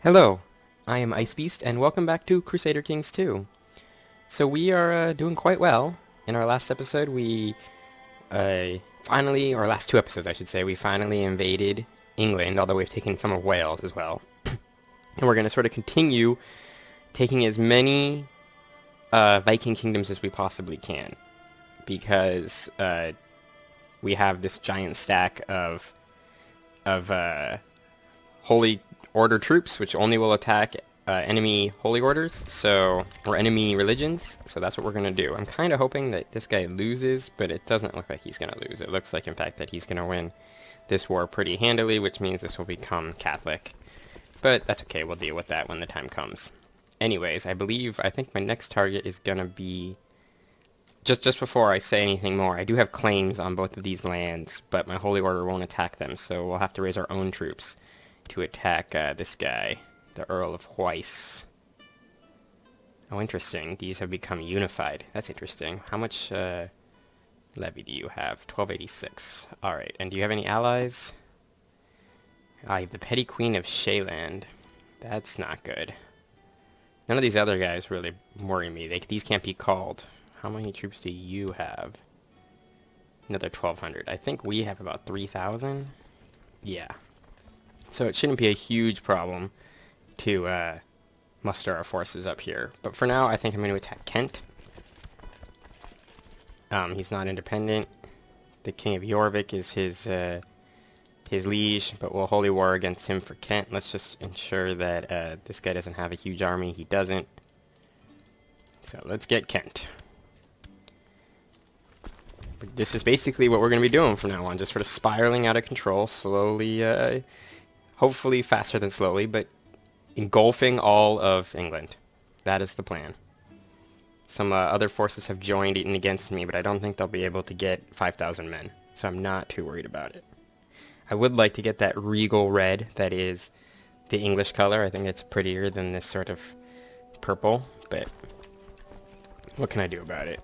Hello, I am IceBeast, and welcome back to Crusader Kings 2. So we are doing quite well. In our last episode, we finally, or last two episodes I should say, we finally invaded England, although we've taken some of Wales as well. And we're going to sort of continue taking as many Viking kingdoms as we possibly can, because we have this giant stack of Holy Order troops, which only will attack enemy Holy Orders, or enemy religions, so that's what we're going to do. I'm kind of hoping that this guy loses, but it doesn't look like he's going to lose. It looks like, in fact, that he's going to win this war pretty handily, which means this will become Catholic. But that's okay, we'll deal with that when the time comes. Anyways, I think my next target is going to be... Just before I say anything more, I do have claims on both of these lands, but my Holy Order won't attack them, so we'll have to raise our own troops to attack this guy, the Earl of Weiss. Oh, interesting. These have become unified. That's interesting. How much levy do you have? 1286. Alright, and do you have any allies? I have the Petty Queen of Shealand. That's not good. None of these other guys really worry me. These can't be called. How many troops do you have? Another 1200. I think we have about 3000. Yeah. So it shouldn't be a huge problem to muster our forces up here. But for now, I think I'm going to attack Kent. He's not independent. The King of Jorvik is his liege, but we'll holy war against him for Kent. Let's just ensure that this guy doesn't have a huge army. He doesn't. So let's get Kent. But this is basically what we're going to be doing from now on, just sort of spiraling out of control, slowly, hopefully faster than slowly, but engulfing all of England. That is the plan. Some other forces have joined in against me, but I don't think they'll be able to get 5,000 men, so I'm not too worried about it. I would like to get that regal red that is the English color. I think it's prettier than this sort of purple, but what can I do about it?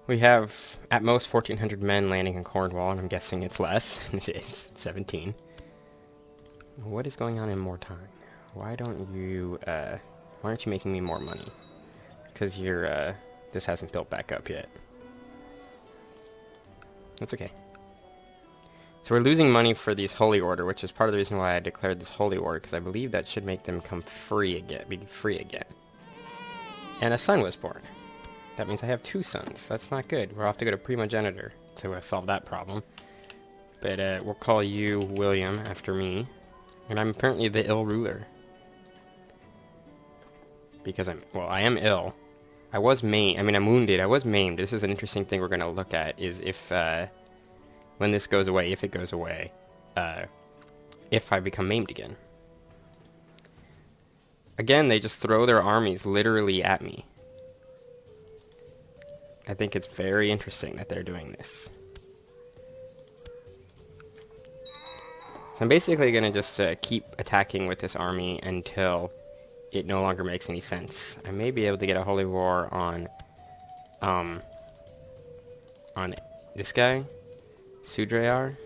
We have, at most, 1,400 men landing in Cornwall, and I'm guessing it's less. It is. It's 17. What is going on in Mortain? Why aren't you making me more money? Because this hasn't built back up yet. That's okay. So we're losing money for these Holy Order, which is part of the reason why I declared this Holy War, because I believe that should make them be free again. And a son was born. That means I have 2 sons. That's not good. We'll have to go to Primogenitor to solve that problem. But we'll call you William after me. And I'm apparently the ill ruler. Because I am ill. I'm wounded. I was maimed. This is an interesting thing we're going to look at, is if, when this goes away, if it goes away, if I become maimed again. Again, they just throw their armies literally at me. I think it's very interesting that they're doing this. So I'm basically going to just keep attacking with this army until it no longer makes any sense. I may be able to get a holy war on this guy, Sudrayar.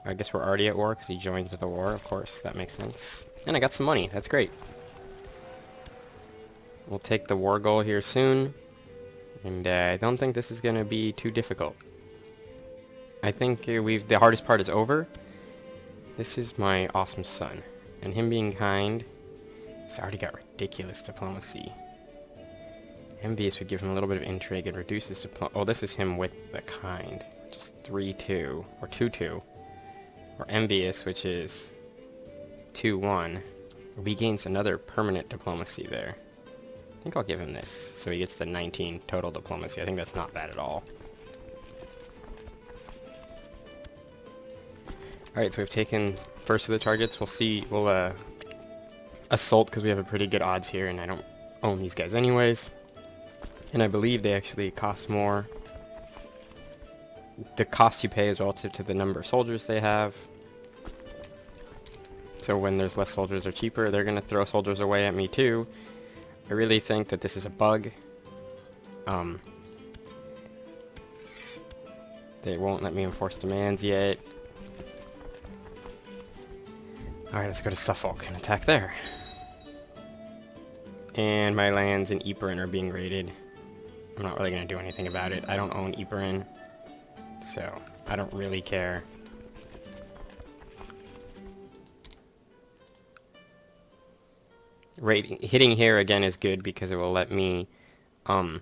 I guess we're already at war because he joined the war, of course. That makes sense. And I got some money. That's great. We'll take the war goal here soon. And I don't think this is going to be too difficult. I think the hardest part is over. This is my awesome son. And him being kind, he's already got ridiculous diplomacy. Envious would give him a little bit of intrigue and reduce his diplomacy. Oh, this is him with the kind. Just 3-2, or 2-2. Or envious, which is 2-1. He gains another permanent diplomacy there. I think I'll give him this, so he gets the 19 total diplomacy. I think that's not bad at all. Alright, so we've taken first of the targets. We'll assault, because we have a pretty good odds here, and I don't own these guys anyways. And I believe they actually cost more. The cost you pay is relative to the number of soldiers they have. So when there's less soldiers or cheaper, they're going to throw soldiers away at me too. I really think that this is a bug. They won't let me enforce demands yet. Alright, let's go to Suffolk and attack there. And my lands in Ypern are being raided. I'm not really going to do anything about it. I don't own Ypern, so I don't really care. Hitting here again is good because it will let me, when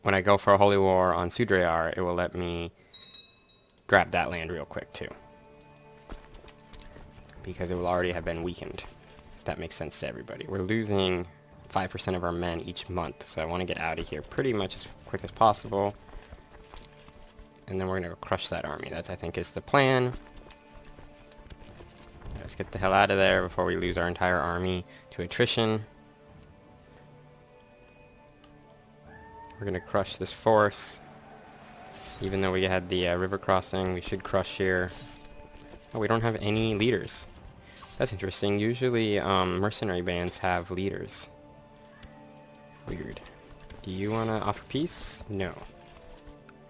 I go for a holy war on Sudrayar, it will let me grab that land real quick too. Because it will already have been weakened. If that makes sense to everybody. We're losing 5% of our men each month, so I want to get out of here pretty much as quick as possible. And then we're going to go crush that army. That, I think, is the plan. Let's get the hell out of there before we lose our entire army to attrition. We're going to crush this force. Even though we had the river crossing, we should crush here. Oh, we don't have any leaders. That's interesting. Usually mercenary bands have leaders. Weird. Do you want to offer peace? No.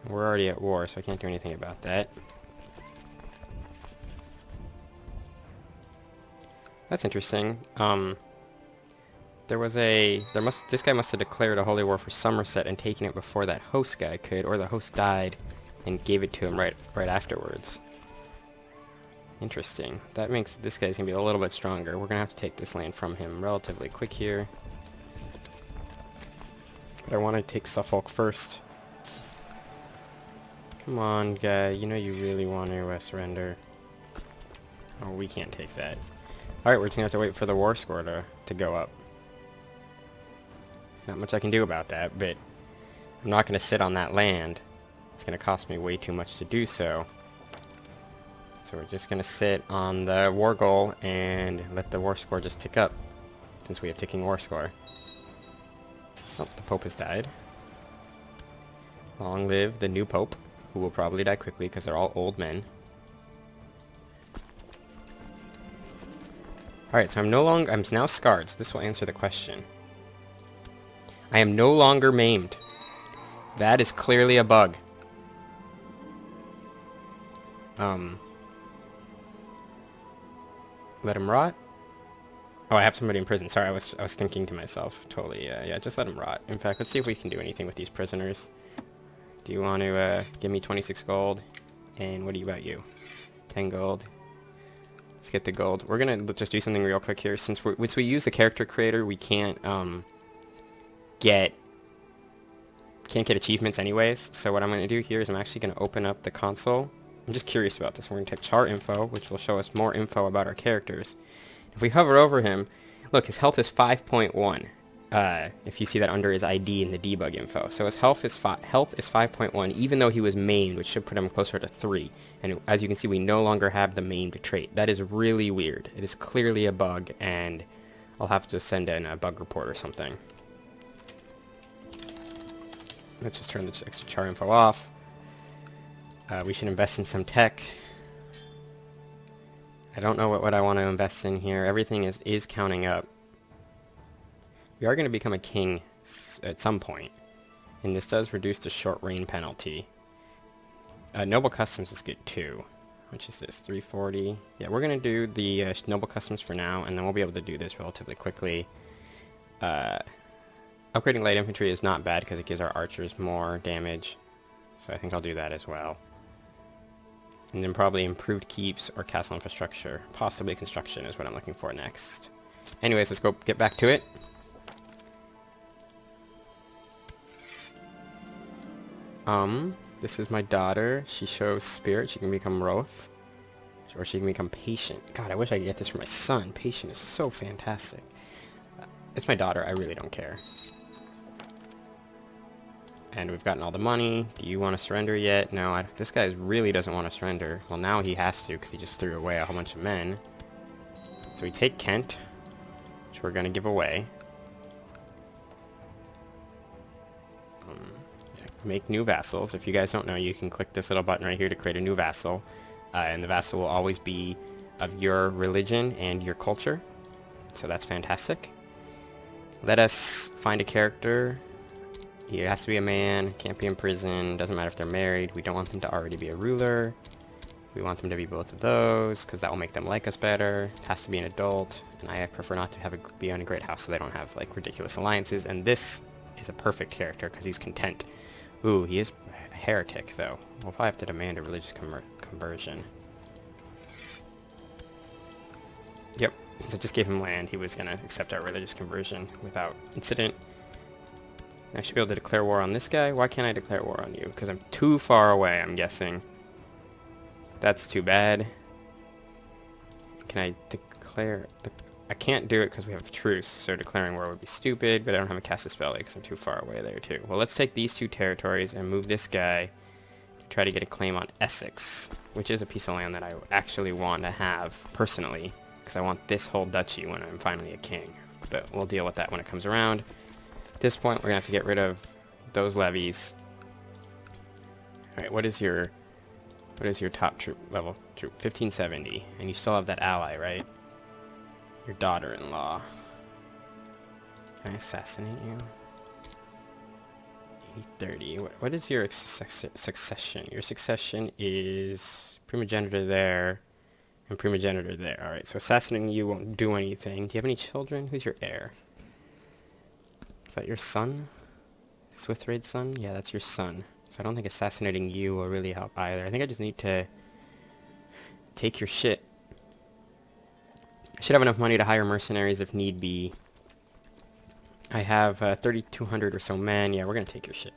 We're already at war, so I can't do anything about that. That's interesting. This guy must have declared a holy war for Somerset and taken it before that host guy could, or the host died and gave it to him right afterwards. Interesting. That makes this guy's gonna be a little bit stronger. We're gonna have to take this land from him relatively quick here. But I want to take Suffolk first. Come on, guy. You know you really want to surrender. Oh, we can't take that. Alright, we're just gonna have to wait for the war score to go up. Not much I can do about that, but I'm not gonna sit on that land. It's gonna cost me way too much to do so. So we're just gonna sit on the war goal and let the war score just tick up, since we have ticking war score. Oh, the Pope has died. Long live the new Pope, who will probably die quickly because they're all old men. Alright, so I'm now scarred, so this will answer the question. I am no longer maimed. That is clearly a bug. Let him rot? Oh, I have somebody in prison. Sorry, I was thinking to myself. Totally, yeah, just let him rot. In fact, let's see if we can do anything with these prisoners. Do you want to give me 26 gold? And what about you? 10 gold. Let's get the gold. We're gonna just do something real quick here. Since we use the character creator, we can't get achievements anyways. So what I'm gonna do here is I'm actually gonna open up the console. I'm just curious about this. We're gonna take chart info, which will show us more info about our characters. If we hover over him, look, his health is 5.1. If you see that under his ID in the debug info. So his health is 5.1, even though he was maimed, which should put him closer to 3. And as you can see, we no longer have the maimed trait. That is really weird. It is clearly a bug, and I'll have to send in a bug report or something. Let's just turn this extra char info off. We should invest in some tech. I don't know what I want to invest in here. Everything is counting up. We are going to become a king at some point, and this does reduce the short reign penalty. Noble Customs is good too. Which is this, 340? Yeah, we're going to do the Noble Customs for now, and then we'll be able to do this relatively quickly. Upgrading light infantry is not bad because it gives our archers more damage, so I think I'll do that as well. And then probably improved keeps or castle infrastructure. Possibly construction is what I'm looking for next. Anyways, let's go get back to it. This is my daughter. She shows spirit. She can become Wroth. Or she can become Patient. God, I wish I could get this for my son. Patient is so fantastic. It's my daughter. I really don't care. And we've gotten all the money. Do you want to surrender yet? No, this guy really doesn't want to surrender. Well, now he has to because he just threw away a whole bunch of men. So we take Kent, which we're going to give away. Make new vassals. If you guys don't know, you can click this little button right here to create a new vassal. And the vassal will always be of your religion and your culture. So that's fantastic. Let us find a character. He has to be a man, can't be in prison, doesn't matter if they're married. We don't want them to already be a ruler. We want them to be both of those, because that will make them like us better. It has to be an adult, and I prefer not to be on a great house so they don't have, like, ridiculous alliances. And this is a perfect character, because he's content. Ooh, he is a heretic, though. We'll probably have to demand a religious conversion. Yep, since I just gave him land, he was going to accept our religious conversion without incident. I should be able to declare war on this guy. Why can't I declare war on you? Because I'm too far away, I'm guessing. That's too bad. Can I declare... I can't do it because we have a truce, so declaring war would be stupid, but I don't have a cast a spell because I'm too far away there too. Well, let's take these two territories and move this guy to try to get a claim on Essex, which is a piece of land that I actually want to have personally, because I want this whole duchy when I'm finally a king. But we'll deal with that when it comes around. At this point, we're going to have to get rid of those levies. Alright, what is your top troop level? Troop 1570, and you still have that ally, right? Your daughter-in-law. Can I assassinate you? 8030. What is your succession? Your succession is primogenitor there and primogenitor there. Alright, so assassinating you won't do anything. Do you have any children? Who's your heir? Is that your son? Swithraid's son? Yeah, that's your son. So I don't think assassinating you will really help either. I think I just need to take your shit. I should have enough money to hire mercenaries if need be. I have 3,200 or so men. Yeah, we're going to take your shit.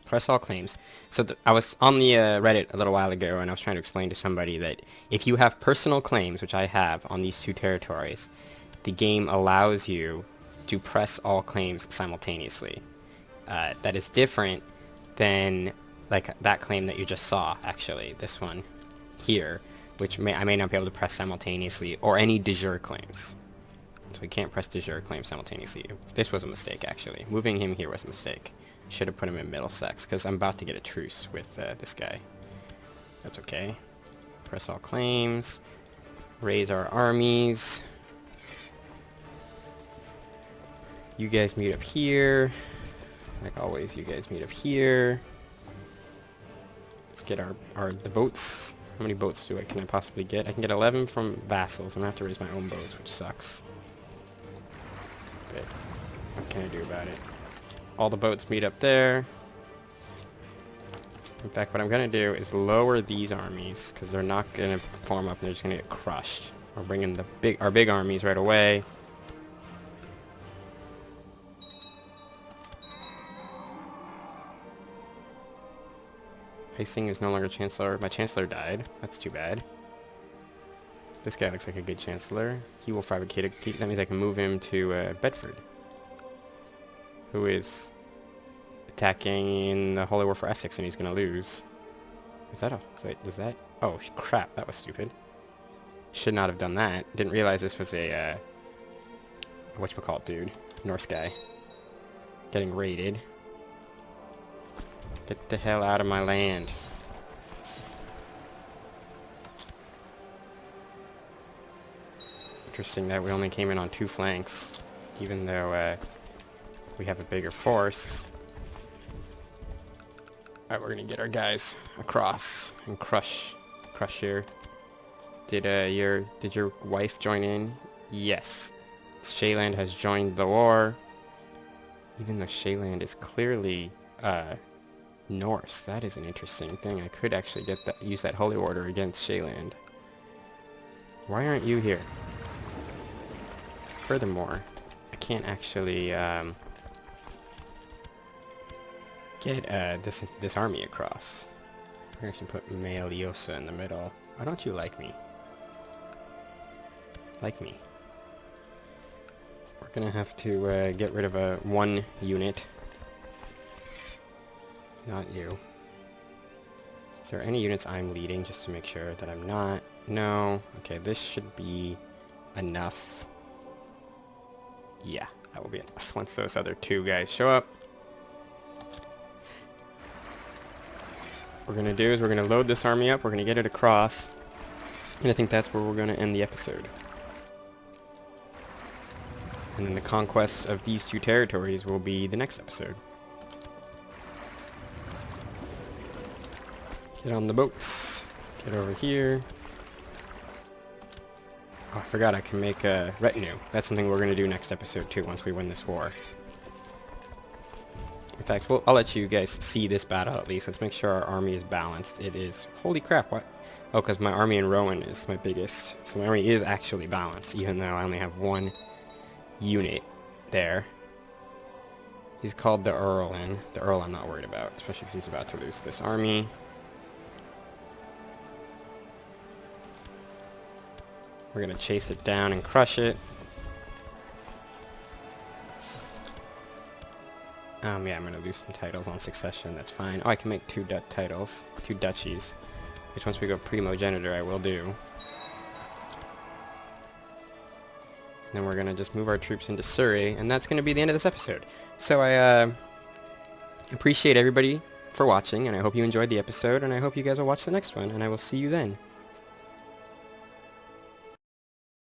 Press all claims. So I was on the Reddit a little while ago, and I was trying to explain to somebody that if you have personal claims, which I have on these two territories, the game allows you to press all claims simultaneously. That is different than like that claim that you just saw, actually, this one here, which I may not be able to press simultaneously, or any de jure claims. So we can't press de jure claims simultaneously. This was a mistake, actually. Moving him here was a mistake. I should have put him in Middlesex, because I'm about to get a truce with this guy. That's okay. Press all claims. Raise our armies. You guys meet up here. Like always, you guys meet up here. Let's get the boats. How many boats can I possibly get? I can get 11 from vassals. I'm gonna have to raise my own boats, which sucks. But what can I do about it? All the boats meet up there. In fact, what I'm gonna do is lower these armies, because they're not gonna form up and they're just gonna get crushed. We're bringing our big armies right away. Icing is no longer Chancellor. My Chancellor died. That's too bad. This guy looks like a good Chancellor. He will fabricate that means I can move him to Bedford, who is attacking the Holy War for Essex, and he's going to lose. Is that oh, crap. That was stupid. Should not have done that. Didn't realize this was a, whatchamacallit dude. Norse guy. Getting raided. Get the hell out of my land. Interesting that we only came in on 2 flanks, even though we have a bigger force. Alright, we're gonna get our guys across and crush here. Did your wife join in? Yes. Shayland has joined the war. Even though Shayland is clearly Norse. That is an interesting thing. I could actually use that holy order against Shayland. Why aren't you here? Furthermore, I can't actually get this army across. I'm gonna actually put Maeliosa in the middle. Why don't you like me? Like me. We're gonna have to get rid of one unit. Not you. Is there any units I'm leading, just to make sure that I'm not? No. Okay, this should be enough. Yeah, that will be enough once those other 2 guys show up. What we're going to do is we're going to load this army up, we're going to get it across, and I think that's where we're going to end the episode. And then the conquest of these 2 territories will be the next episode. Get on the boats. Get over here. Oh, I forgot I can make a retinue. That's something we're going to do next episode too, once we win this war. In fact, I'll let you guys see this battle at least. Let's make sure our army is balanced. It is... Holy crap, what? Oh, because my army in Rowan is my biggest. So my army is actually balanced, even though I only have one unit there. He's called the Earl in. The Earl I'm not worried about, especially because he's about to lose this army. We're going to chase it down and crush it. Yeah, I'm going to lose some titles on succession. That's fine. Oh, I can make two titles. Two duchies. Which once we go primogenitor, I will do. Then we're going to just move our troops into Surrey. And that's going to be the end of this episode. So I appreciate everybody for watching. And I hope you enjoyed the episode. And I hope you guys will watch the next one. And I will see you then.